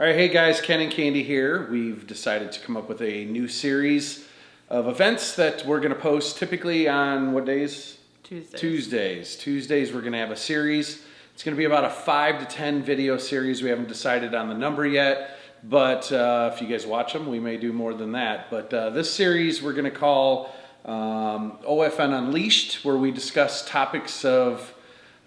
All right, hey guys, Ken and Candi here. We've decided to come up with a new series of events that we're going to post typically on what days? Tuesdays. Tuesdays we're going to have a series. It's going to be about a 5 to 10 video series. We haven't decided on the number yet, but if you guys watch them, we may do more than that. But this series we're going to call OFN Unleashed, where we discuss topics of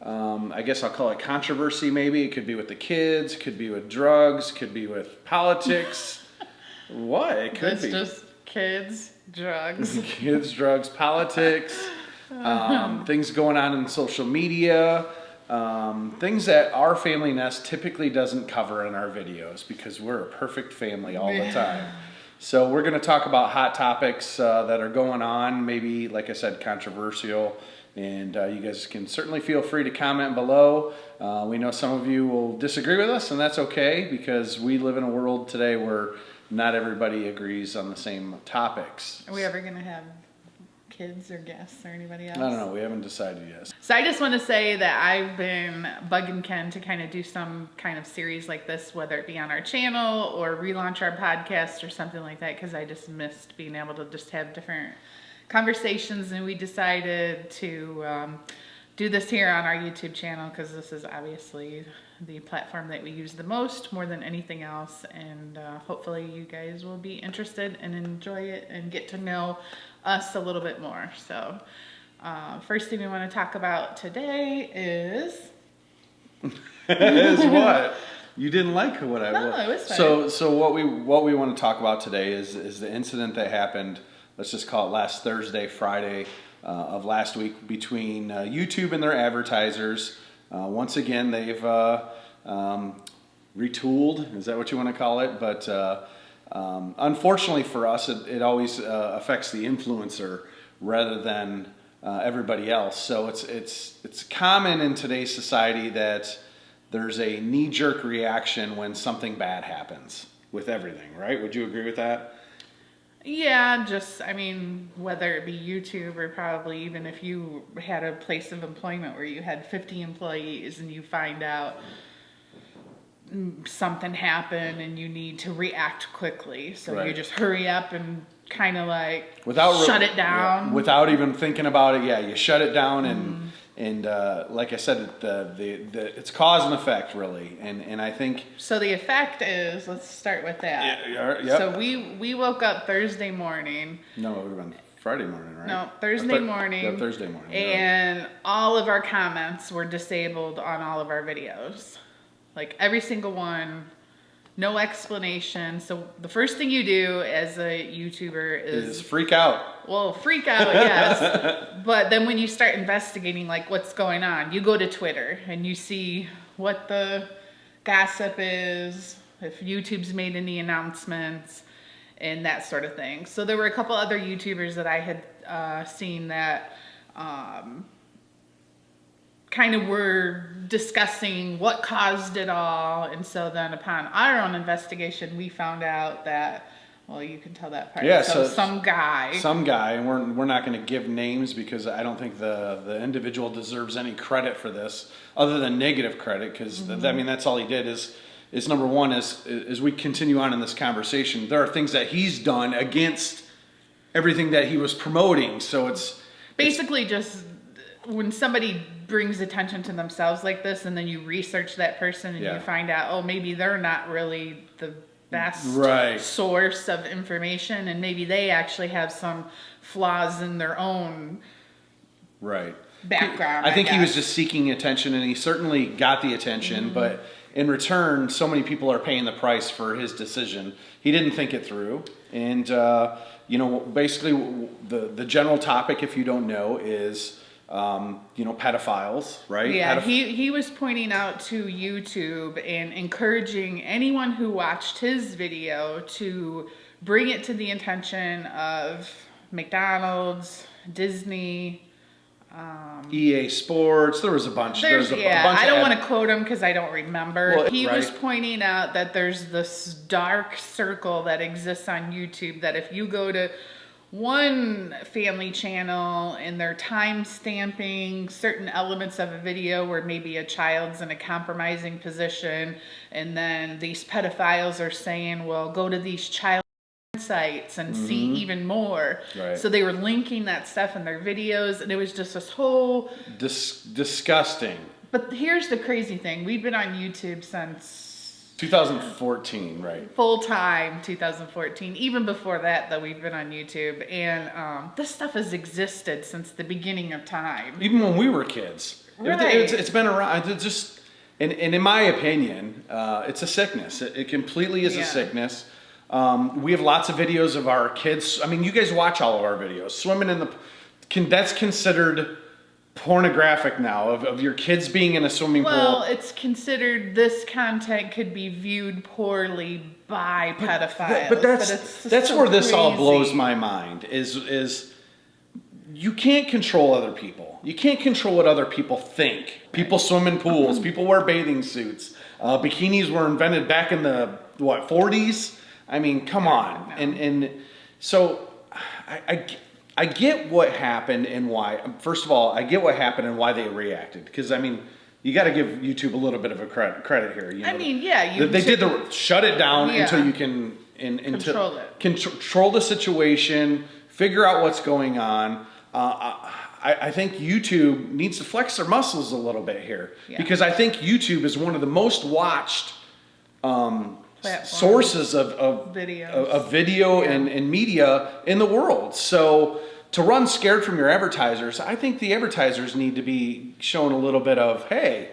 I guess I'll call it controversy maybe. It could be with the kids, it could be with drugs, could be with politics. What? It could be. It's just kids, drugs. Kids, drugs, politics, things going on in social media, things that our family nest typically doesn't cover in our videos because we're a perfect family all the time. So we're going to talk about hot topics that are going on, maybe, like I said, controversial. And you guys can certainly feel free to comment below. We know some of you will disagree with us, and that's okay because we live in a world today where not everybody agrees on the same topics. Are we ever going to have kids or guests or anybody else? I don't know. We haven't decided yet. So I just want to say that I've been bugging Ken to kind of do some kind of series like this, whether it be on our channel or relaunch our podcast or something like that, because I just missed being able to just have different conversations, and we decided to do this here on our YouTube channel because this is obviously the platform that we use the most, more than anything else, and hopefully you guys will be interested and enjoy it and get to know us a little bit more. So first thing we want to talk about today is Is what? You didn't like what I No, it was fine. So what we want to talk about today is the incident that happened, let's just call it last Thursday, Friday of last week, between YouTube and their advertisers. Once again, they've retooled, is that what you want to call it? But unfortunately for us, it always affects the influencer rather than everybody else. So it's common in today's society that there's a knee-jerk reaction when something bad happens with everything, right? Would you agree with that? Yeah, just, I mean, whether it be YouTube or probably even if you had a place of employment where you had 50 employees and you find out something happened and you need to react quickly. So Right. you just hurry up and kind of like Without shut it down. Yeah, without even thinking about it, yeah, you shut it down and like I said, it's cause and effect really, and I think. So the effect is, let's start with that. Yeah. So we woke up Thursday morning. No, it would have been Friday morning, right? No, Thursday morning. Yeah, Thursday morning. And all of our comments were disabled on all of our videos. Like every single one, no explanation. So the first thing you do as a YouTuber is freak out. Well, freak out, yes. But then when you start investigating like what's going on, you go to Twitter and you see what the gossip is, if YouTube's made any announcements, and that sort of thing. So there were a couple other YouTubers that I had seen that kind of were discussing what caused it all. And so then upon our own investigation, we found out that, well, you can tell that part. Yeah, so so some guy, and we're not going to give names because I don't think the individual deserves any credit for this other than negative credit, because I mean that's all he did is number one is we continue on in this conversation, there are things that he's done against everything that he was promoting. So it's basically just when somebody brings attention to themselves like this and then you research that person and you find out, oh, maybe they're not really the best source of information, and maybe they actually have some flaws in their own background. I think he was just seeking attention, and he certainly got the attention, but in return, so many people are paying the price for his decision. He didn't think it through, and basically the general topic, if you don't know, is pedophiles, right? Yeah, he was pointing out to YouTube and encouraging anyone who watched his video to bring it to the attention of McDonald's, Disney, EA Sports. There was a bunch. I don't want to quote him because I don't remember. Well, he was pointing out that there's this dark circle that exists on YouTube that if you go to one family channel and they're time stamping certain elements of a video where maybe a child's in a compromising position, and then these pedophiles are saying, well, go to these child sites and see even more. Right. So they were linking that stuff in their videos, and it was just this whole disgusting. But here's the crazy thing. We've been on YouTube since 2014, right? Full time 2014. Even before that, though, we've been on YouTube, and this stuff has existed since the beginning of time. Even when we were kids, right. It's been around. It's just, and in my opinion, it's a sickness. It completely is a sickness. We have lots of videos of our kids. I mean, you guys watch all of our videos. Swimming in that's considered pornographic now, of your kids being in a swimming pool. Well, it's considered, this content could be viewed poorly by pedophiles. But that's so where this crazy. all blows my mind, is you can't control other people. You can't control what other people think. People swim in pools. People wear bathing suits. Bikinis were invented back in the, 40s? I mean, come on. No. And so I get what happened and why. First of all, I get what happened and why they reacted. Because, I mean, you got to give YouTube a little bit of a credit here. You know, I mean, yeah. They did shut it down until you can control it. Control the situation, figure out what's going on. I think YouTube needs to flex their muscles a little bit here. Yeah. Because I think YouTube is one of the most watched sources of video and media in the world. So to run scared from your advertisers, I think the advertisers need to be shown a little bit of, hey,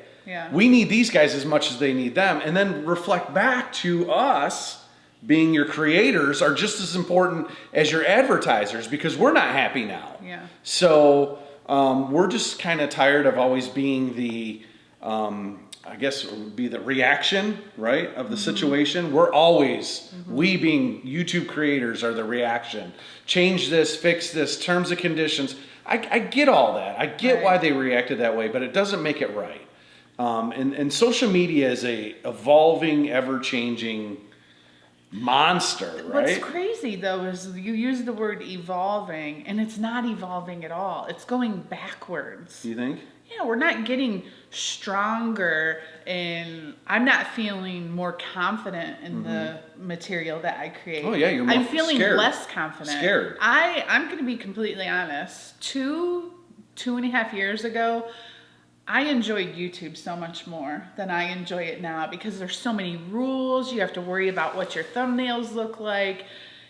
we need these guys as much as they need them, and then reflect back to us being your creators are just as important as your advertisers, because we're not happy now. Yeah. So we're just kind of tired of always being the I guess it would be the reaction, right, of the situation. We're always, we being YouTube creators are the reaction. Change this, fix this, terms and conditions. I get all that. I get why they reacted that way, but it doesn't make it right. And social media is a evolving, ever-changing monster, right? What's crazy, though, is you use the word evolving, and it's not evolving at all. It's going backwards. You think? Yeah, we're not getting stronger, and I'm not feeling more confident in the material that I create. Oh, yeah, you're more I'm feeling scared. less confident. Scared. I'm going to be completely honest. 2.5 years ago, I enjoyed YouTube so much more than I enjoy it now, because there's so many rules. You have to worry about what your thumbnails look like.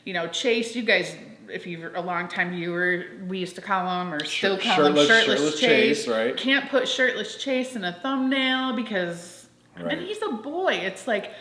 You know, Chase, you guys, if you're a long time viewer, we used to call him, or still call him, Shirtless Chase. Right? Can't put Shirtless Chase in a thumbnail because, and he's a boy. It's like,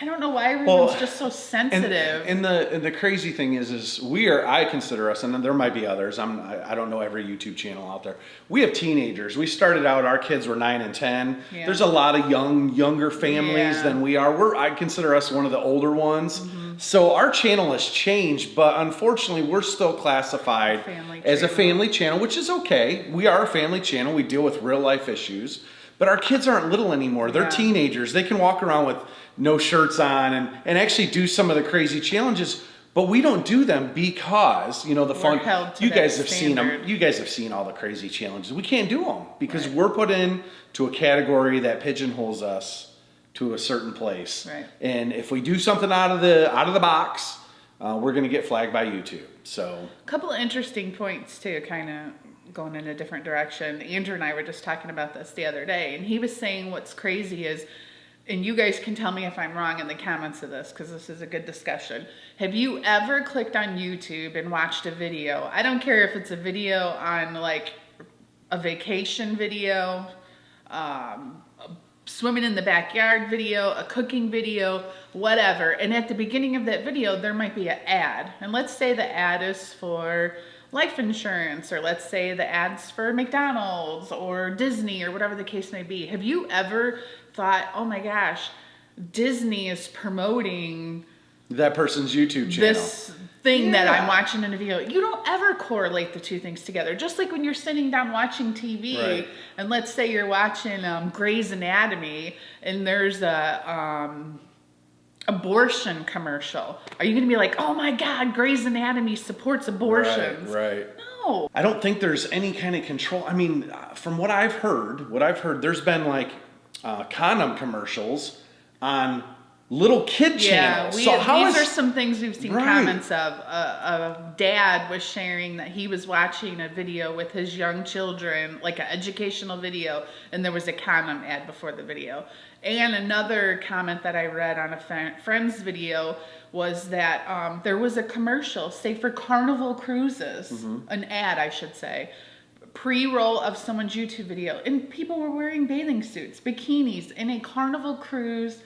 I don't know why everyone's just so sensitive. And the crazy thing is I consider us, and then there might be others. I don't know every YouTube channel out there. We have teenagers. We started out, our kids were 9 and 10. Yeah. There's a lot of younger families than we are. I consider us one of the older ones. So our channel has changed, but unfortunately we're still classified as a family channel, which is okay. We are a family channel. We deal with real life issues, but our kids aren't little anymore. They're teenagers. They can walk around with no shirts on and actually do some of the crazy challenges, but we don't do them because, you know, the fun, you guys have seen them. You guys have seen all the crazy challenges. We can't do them because we're put in to a category that pigeonholes us to a certain place. Right. And if we do something out of the box, we're going to get flagged by YouTube. So a couple of interesting points too, kind of going in a different direction. Andrew and I were just talking about this the other day, and he was saying what's crazy is, and you guys can tell me if I'm wrong in the comments of this, because this is a good discussion. Have you ever clicked on YouTube and watched a video? I don't care if it's a video on like a vacation video, swimming in the backyard video, a cooking video, whatever. And at the beginning of that video, there might be an ad. And let's say the ad is for life insurance, or let's say the ad's for McDonald's or Disney or whatever the case may be. Have you ever thought, oh my gosh, Disney is promoting that person's YouTube channel, this thing that I'm watching in a video? You don't ever correlate the two things together. Just like when you're sitting down watching TV, and let's say you're watching Grey's Anatomy, and there's a abortion commercial. Are you going to be like, oh my God, Grey's Anatomy supports abortions? Right. No. I don't think there's any kind of control. I mean, from what I've heard, there's been like condom commercials on little kid channels. These are some things we've seen comments of. A dad was sharing that he was watching a video with his young children, like an educational video, and there was a condom ad before the video. And another comment that I read on a friend's video was that there was a commercial, say for Carnival Cruises, an ad, I should say, pre-roll of someone's YouTube video, and people were wearing bathing suits, bikinis, in a Carnival Cruise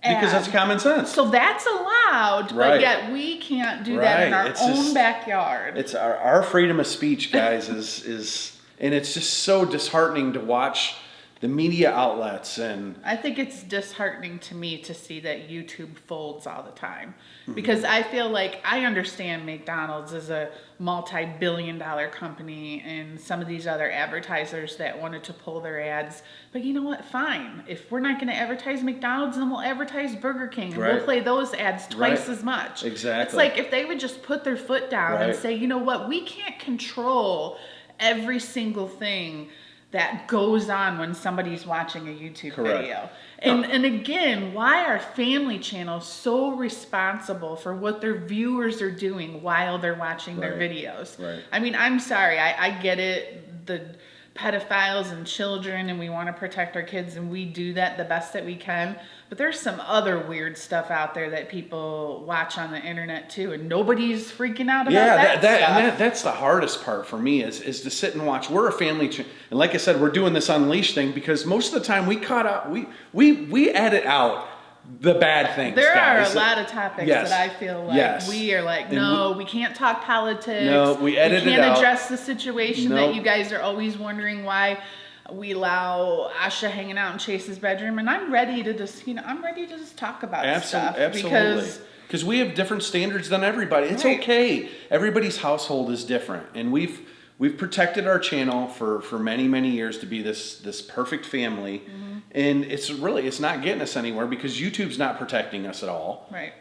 ad. Because that's common sense. So that's allowed, but yet we can't do that in our own backyard. It's our freedom of speech, guys, is and it's just so disheartening to watch the media outlets. And I think it's disheartening to me to see that YouTube folds all the time, because I feel like I understand McDonald's is a multi-billion-dollar company and some of these other advertisers that wanted to pull their ads, but you know what, fine, if we're not going to advertise McDonald's, then we'll advertise Burger King, and we'll play those ads twice as much. Exactly. It's like if they would just put their foot down and say, you know what, we can't control every single thing that goes on when somebody's watching a YouTube video. And again, why are family channels so responsible for what their viewers are doing while they're watching their videos? I mean, I'm sorry, I get it, the pedophiles and children, and we want to protect our kids, and we do that the best that we can. But there's some other weird stuff out there that people watch on the internet too, and nobody's freaking out about that stuff. That's the hardest part for me is to sit and watch. We're a family, and like I said, we're doing this Unleashed thing because most of the time we edit out the bad things. There guys. are a lot of topics that I feel like we are like, no, we can't talk politics. No, we edit it out. We can't address the situation that you guys are always wondering why we allow Asha hanging out in Chase's bedroom, and I'm ready to just, talk about stuff. Absolutely. Because we have different standards than everybody. It's okay. Everybody's household is different, and we've protected our channel for many, many years to be this perfect family, and it's not getting us anywhere because YouTube's not protecting us at all. Right.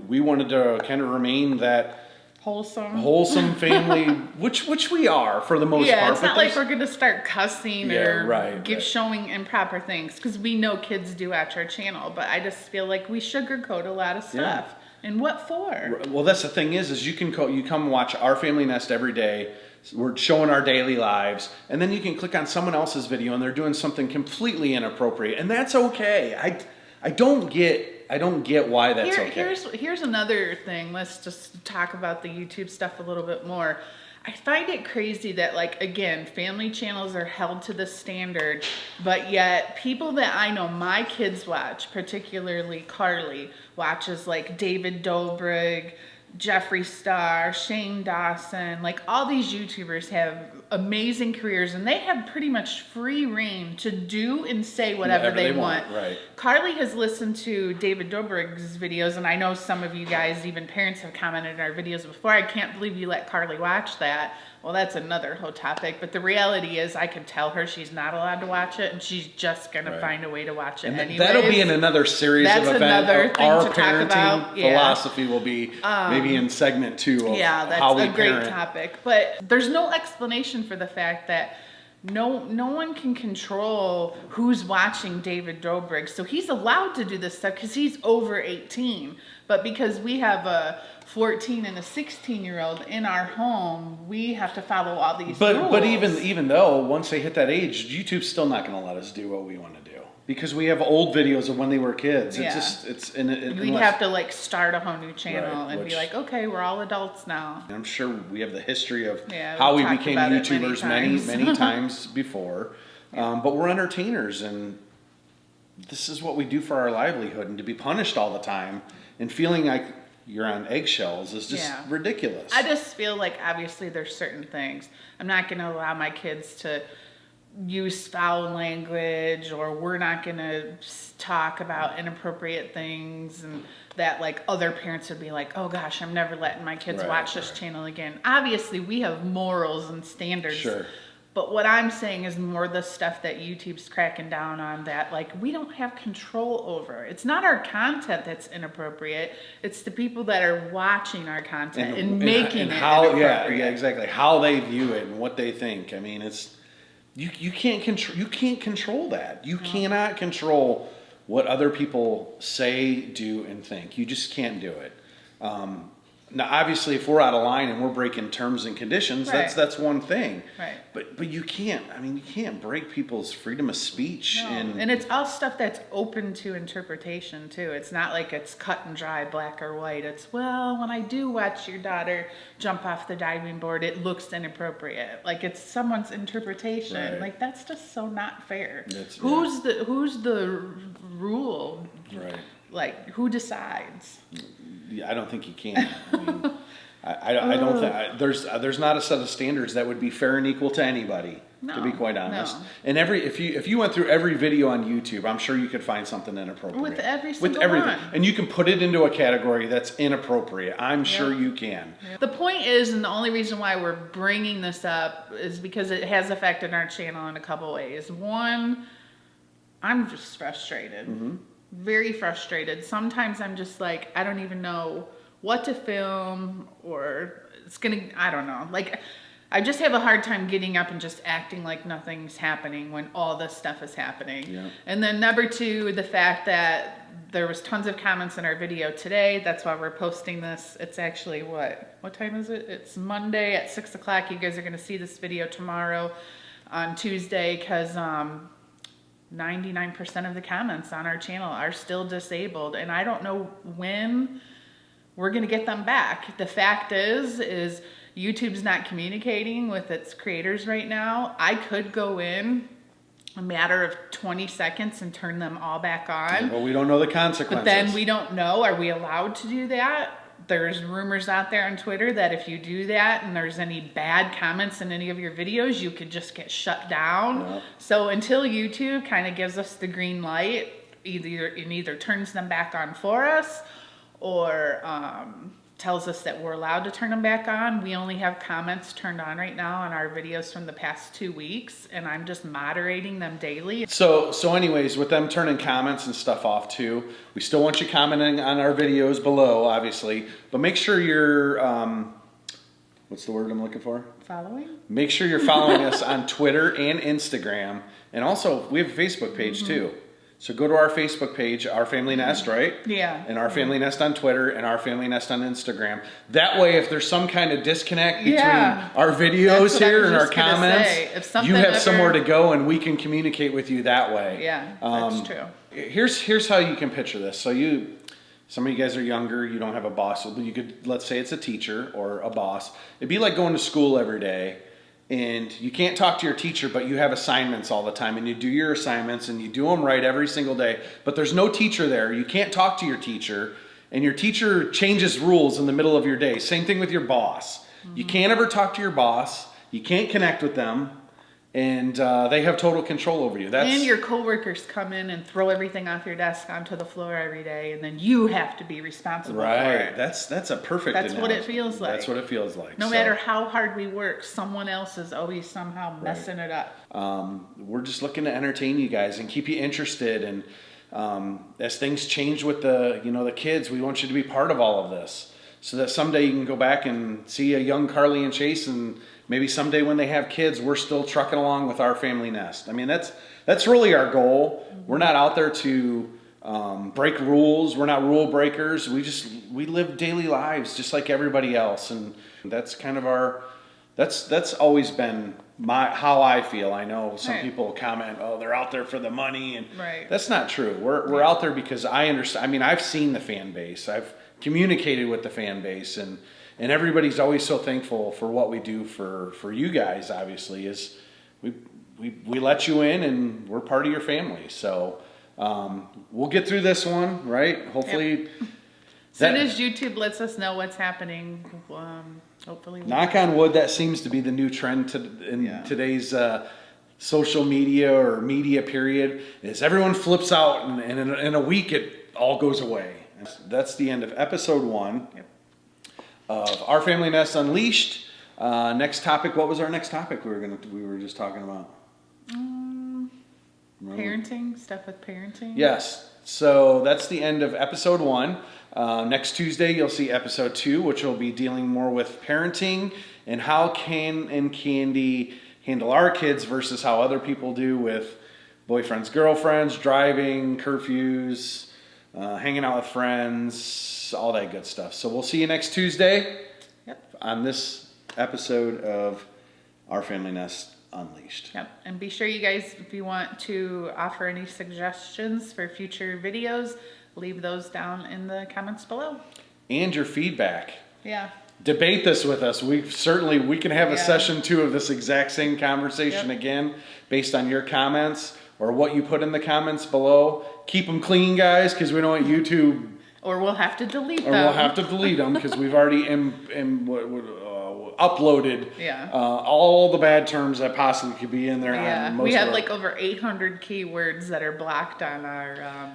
We wanted to kind of remain that wholesome family, which we are for the most part. Yeah, it's not like we're going to start cussing or right. showing improper things, because we know kids do watch our channel, but I just feel like we sugarcoat a lot of stuff. Yeah. And what for? Well, that's the thing is you come watch Our Family Nest every day. We're showing our daily lives, and then you can click on someone else's video and they're doing something completely inappropriate, and that's okay. I don't get why that's okay. Here's another thing. Let's just talk about the YouTube stuff a little bit more. I find it crazy that, like, again, family channels are held to the standard, but yet people that I know my kids watch, particularly Karli, watches like David Dobrik, Jeffree Star, Shane Dawson, like all these YouTubers have amazing careers, and they have pretty much free reign to do and say whatever they want. Right. Karli has listened to David Dobrik's videos, and I know some of you guys, even parents, have commented in our videos before, I can't believe you let Karli watch that. Well, that's another whole topic, but the reality is I could tell her she's not allowed to watch it, and she's just going to find a way to watch it anyway. That'll be in another series of events. Another thing our to parenting talk about. philosophy will be maybe in segment 2 of how we parent. That's a great topic, but there's no explanation for the fact that no one can control who's watching David Dobrik. So he's allowed to do this stuff because he's over 18. But because we have a 14 and a 16-year-old in our home, we have to follow all these rules. But even though once they hit that age, YouTube's still not going to let us do what we want to do because we have old videos of when they were kids. Yeah. We'd have to like start a whole new channel and be like, okay, we're all adults now. I'm sure we have the history of how we became YouTubers many times before. But we're entertainers, and this is what we do for our livelihood, and to be punished all the time and feeling like you're on eggshells is just ridiculous. I just feel like obviously there's certain things. I'm not going to allow my kids to use foul language, or we're not going to talk about inappropriate things, and that like other parents would be like, oh gosh, I'm never letting my kids watch this channel again. Obviously we have morals and standards. Sure. But what I'm saying is more the stuff that YouTube's cracking down on that, like, we don't have control over. It's not our content that's inappropriate. It's the people that are watching our content and making it how, inappropriate. yeah, exactly. How they view it and what they think. I mean, it's you can't control that. You cannot control what other people say, do, and think. You just can't do it. Now, obviously, if we're out of line and we're breaking terms and conditions, Right. that's one thing. Right. But you can't. I mean, you can't break people's freedom of speech. No. And it's all stuff that's open to interpretation too. It's not like it's cut and dry, black or white. It's, well, when I do watch your daughter jump off the diving board, it looks inappropriate. Like, it's someone's interpretation. Right. Like, that's just so not fair. Who's Who's the rule? right. Like, who decides? I don't think you can. I mean, I don't think there's not a set of standards that would be fair and equal to anybody. No, to be quite honest. no. And if you went through every video on YouTube, I'm sure you could find something inappropriate. With every single everything. one. And you can put it into a category that's inappropriate. I'm sure you can. The point is, and the only reason why we're bringing this up is because it has affected our channel in a couple ways. One, I'm just frustrated. Mm-hmm. Very frustrated. Sometimes I'm just like, I don't even know what to film, or I don't know. Like, I just have a hard time getting up and just acting like nothing's happening when all this stuff is happening. Yeah. And then number two, the fact that there was tons of comments in our video today. That's why we're posting this. It's actually what time is it? It's Monday at 6 o'clock. You guys are going to see this video tomorrow on Tuesday, because 99% of the comments on our channel are still disabled, and I don't know when we're going to get them back. The fact is YouTube's not communicating with its creators right now. I could go in a matter of 20 seconds and turn them all back on. Well, we don't know the consequences. But then we don't know, are we allowed to do that? There's rumors out there on Twitter that if you do that and there's any bad comments in any of your videos, you could just get shut down. Yep. So until YouTube kind of gives us the green light, either turns them back on for us, or tells us that we're allowed to turn them back on. We only have comments turned on right now on our videos from the past 2 weeks, and I'm just moderating them daily. So anyways, with them turning comments and stuff off too, we still want you commenting on our videos below, obviously, but make sure you're, what's the word I'm looking for? Following? Make sure you're following us on Twitter and Instagram, and also we have a Facebook page too. So go to our Facebook page, Our Family Nest, right? Yeah. And Our Family Nest on Twitter and Our Family Nest on Instagram. That way, if there's some kind of disconnect between our videos here and our comments, you have somewhere to go and we can communicate with you that way. Yeah, that's true. Here's how you can picture this. So some of you guys are younger, you don't have a boss. You could, let's say it's a teacher or a boss. It'd be like going to school every day. And you can't talk to your teacher, but you have assignments all the time, and you do your assignments and you do them right every single day, but there's no teacher there. You can't talk to your teacher, and your teacher changes rules in the middle of your day. Same thing with your boss. You can't ever talk to your boss. You can't connect with them, and they have total control over you. And your coworkers come in and throw everything off your desk onto the floor every day, and then you have to be responsible for it. That's a perfect That's analogy. what it feels like. That's what it feels like. No matter how hard we work, someone else is always somehow messing it up. We're just looking to entertain you guys and keep you interested. And as things change with the kids, we want you to be part of all of this, so that someday you can go back and see a young Karli and Chase, and maybe someday when they have kids, we're still trucking along with Our Family Nest. I mean, that's really our goal. We're not out there to break rules. We're not rule breakers. We live daily lives just like everybody else, and that's kind of that's always been how I feel. I know some people comment, oh, they're out there for the money, and that's not true. We're out there because I understand. I mean, I've seen the fan base. I've communicated with the fan base, and everybody's always so thankful for what we do for you guys. Obviously, is we let you in, and we're part of your family. So we'll get through this one, right? Hopefully. Yep. As soon as YouTube lets us know what's happening, hopefully. Knock on wood, that seems to be the new trend in today's social media or media period, is everyone flips out, and in a week it all goes away. That's the end of episode 1 of Our Family Nest Unleashed. Next topic. What was our next topic we were just talking about? Parenting, stuff with parenting. Yes. So that's the end of episode 1. Next Tuesday, you'll see episode 2, which will be dealing more with parenting and how Ken and Candi handle our kids versus how other people do with boyfriends, girlfriends, driving, curfews, hanging out with friends, all that good stuff. So we'll see you next Tuesday on this episode of Our Family Nest Unleashed. Yep. And be sure you guys, if you want to offer any suggestions for future videos, leave those down in the comments below. And your feedback. Yeah. Debate this with us. We can have a session 2 of this exact same conversation again based on your comments or what you put in the comments below. Keep them clean, guys, because we don't want YouTube... Or we'll have to delete them. Or we'll have to delete them because we've already uploaded all the bad terms that possibly could be in there. Yeah, we have like over 800 keywords that are blocked on our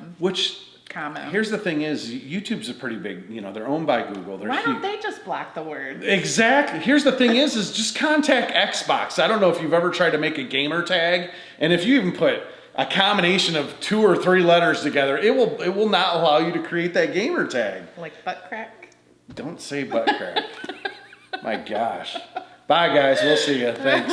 comment. Here's the thing is, YouTube's a pretty big, they're owned by Google. Why don't they just block the words? Exactly. Here's the thing is just contact Xbox. I don't know if you've ever tried to make a gamer tag, and if you even put a combination of 2 or 3 letters together, it will not allow you to create that gamer tag. Like butt crack? Don't say butt crack. My gosh. Bye, guys. We'll see you. Thanks.